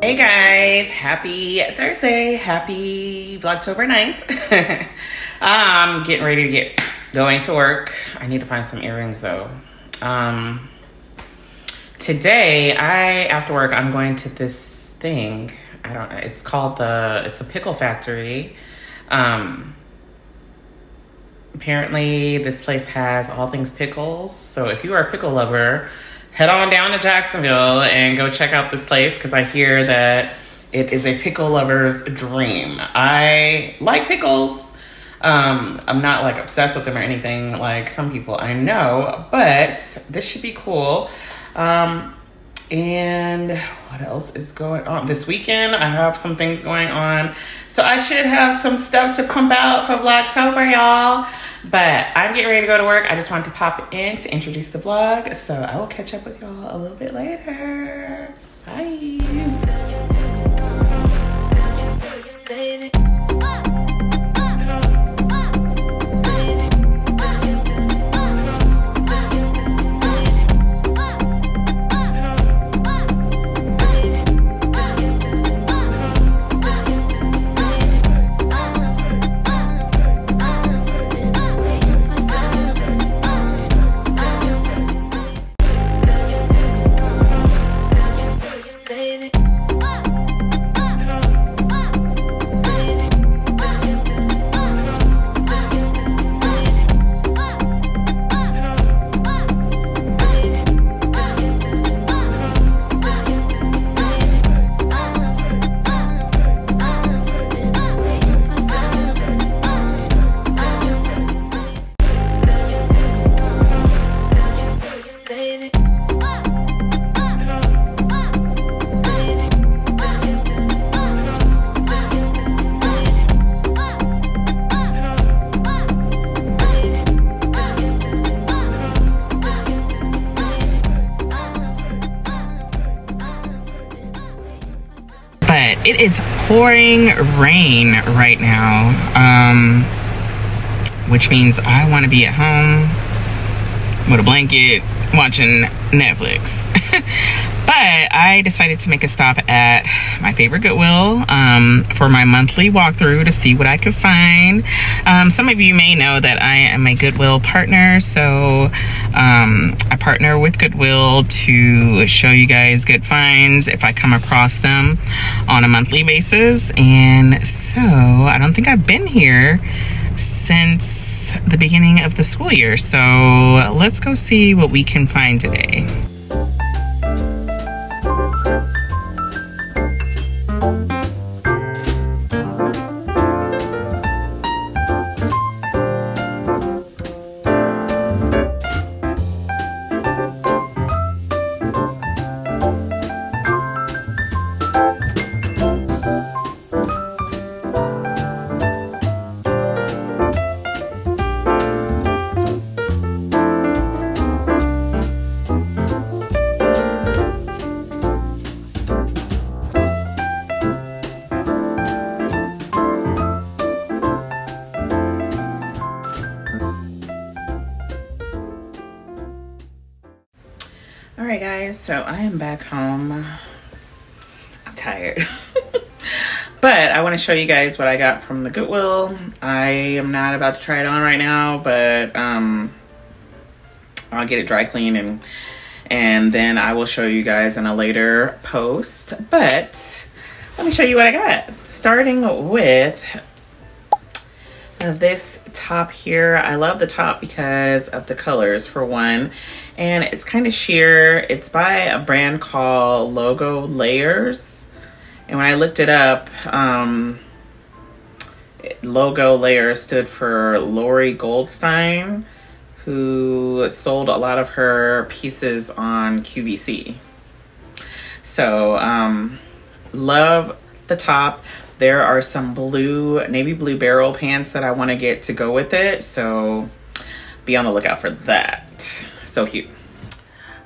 Hey guys, happy Thursday, happy Vlogtober 9th. I'm getting ready to get going to work. I need to find some earrings though. Today, after work, I'm going to this thing. I don't know, it's called it's a pickle factory. Apparently this place has all things pickles. So if you are a pickle lover, head on down to Jacksonville and go check out this place because I hear that it is a pickle lover's dream. I like pickles. I'm not like obsessed with them or anything like some people I know, but this should be cool. And what else is going on? This weekend, I have some things going on. So I should have some stuff to pump out for Vlogtober, y'all. But I'm getting ready to go to work. I just wanted to pop in to introduce the vlog. So I will catch up with y'all a little bit later. Bye. But it is pouring rain right now, which means I want to be at home with a blanket watching Netflix. But I decided to make a stop at my favorite Goodwill for my monthly walkthrough to see what I could find. Some of you may know that I am a Goodwill partner, so I partner with Goodwill to show you guys good finds if I come across them on a monthly basis. And so I don't think I've been here since the beginning of the school year, so let's go see what we can find today. All right, guys, so I am back home. I'm tired. But I want to show you guys what I got from the Goodwill. I am not about to try it on right now, but I'll get it dry clean and then I will show you guys in a later post. But let me show you what I got. Starting with this top here. I love the top because of the colors, for one, and it's kind of sheer. It's by a brand called Logo Layers, and when I looked it up, Logo Layers stood for Lori Goldstein, who sold a lot of her pieces on QVC. So love the top. There are some navy blue barrel pants that I want to get to go with it, so be on the lookout for that. So cute.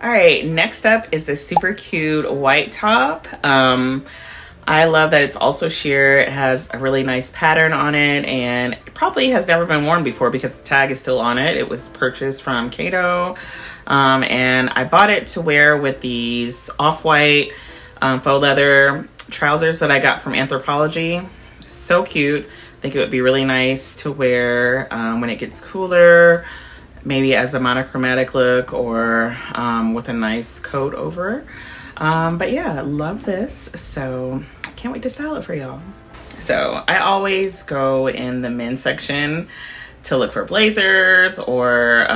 All right, next up is this super cute white top. I love that it's also sheer. It has a really nice pattern on it, and it probably has never been worn before because the tag is still on it. It was purchased from Cato, and I bought it to wear with these off-white faux leather trousers that I got from Anthropologie. So cute. I think it would be really nice to wear when it gets cooler, maybe as a monochromatic look or with a nice coat over. But yeah, love this. So I can't wait to style it for y'all. So I always go in the men's section to look for blazers or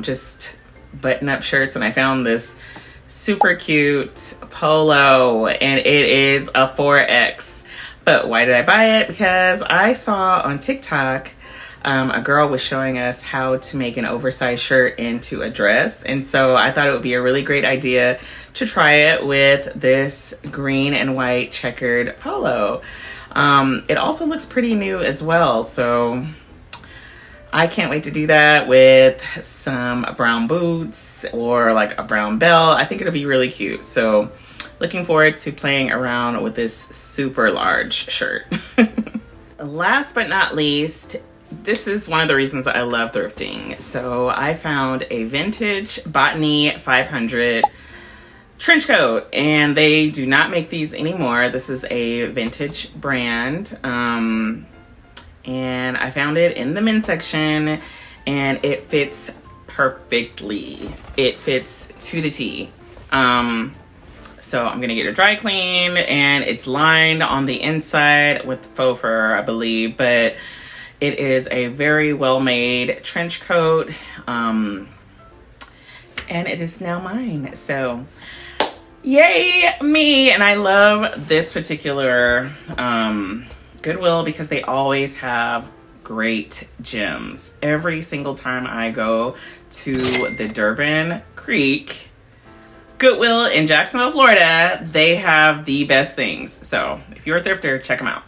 just button-up shirts, and I found this super cute polo, and it is a 4X. But why did I buy it? Because I saw on TikTok a girl was showing us how to make an oversized shirt into a dress, and so I thought it would be a really great idea to try it with this green and white checkered polo. It also looks pretty new as well, so I can't wait to do that with some brown boots or like a brown belt. I think it'll be really cute. So looking forward to playing around with this super large shirt. Last but not least, this is one of the reasons I love thrifting. So I found a vintage Botany 500 trench coat, and they do not make these anymore. This is a vintage brand. And I found it in the men's section, and it fits perfectly. It fits to the T. So I'm gonna get it dry cleaned, and it's lined on the inside with faux fur, I believe, but it is a very well-made trench coat, and it is now mine. So yay me. And I love this particular Goodwill because they always have great gems. Every single time I go to the Durban Creek Goodwill in Jacksonville, Florida, they have the best things. So if you're a thrifter, check them out.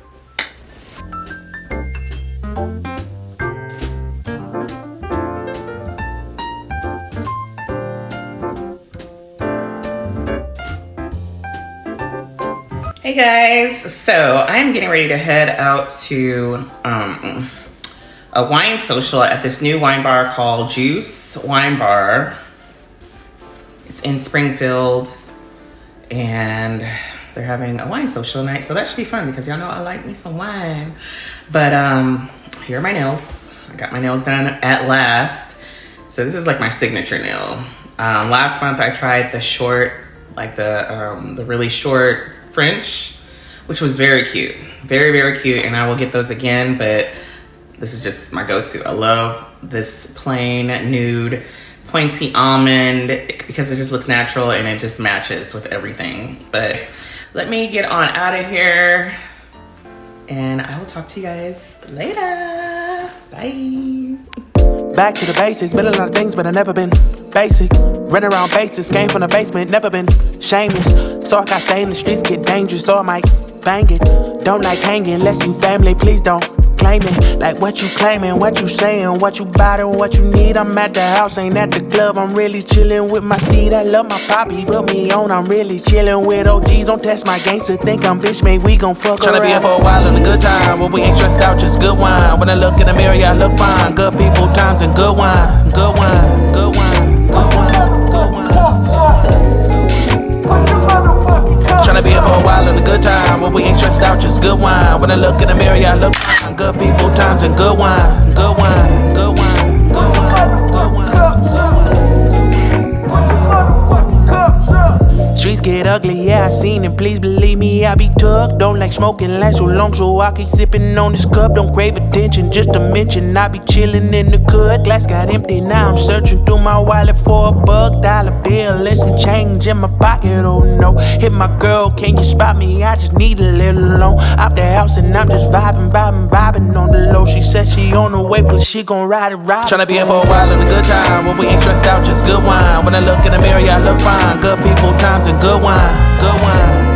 Hey guys, so I'm getting ready to head out to a wine social at this new wine bar called Juice Wine Bar. It's in Springfield, and they're having a wine social night, so that should be fun because y'all know I like me some wine. But here are my nails. I got my nails done at last. So this is like my signature nail. Last month I tried the short, like the really short French, which was very cute, very, very cute, and I will get those again, but this is just my go-to. I love this plain nude pointy almond because it just looks natural and it just matches with everything. But let me get on out of here, and I will talk to you guys later. Bye. Back to the basics, been a lot of things, but I never been basic. Run around bases, came from the basement, never been shameless. So I got stay in the streets, get dangerous, so I might bang it. Don't like hanging unless you family, please don't claim it. Like what you claiming, what you saying, what you bout and what you need. I'm at the house, ain't at the club, I'm really chilling with my seed. I love my poppy, put me on, I'm really chilling with OGs. Don't test my gangster, think I'm bitch made, we gon' fuck around. Tryna be here for a while in a good time, but we ain't stressed out, just good wine. When I look in the mirror, yeah, I look fine. Good people, times, and good wine. Good wine, good wine, good wine. Tryna be here for a while in a good time, but we ain't stressed out, just good wine. When I look in the mirror, yeah, I look fine. Good people, times, and good wine. Good wine, good wine, good wine, good wine. Streets get ugly, yeah, I seen it. Please believe me, I be tucked. Don't like smoking, last so long, so I keep sipping on this cup. Don't crave attention, just to mention I be chilling in the cut. Glass got empty, now I'm searching through my wallet for a $1 bill and some change in my pocket. Oh no, hit my girl, can you spot me? I just need a little loan. Out the house and I'm just vibing on the low. She said she on the way, but she gon' ride it. Tryna be here for a while in a good time, but we ain't stressed out, just good wine. When I look in the mirror, yeah, I look fine. Good people, times, and good wine. Good wine.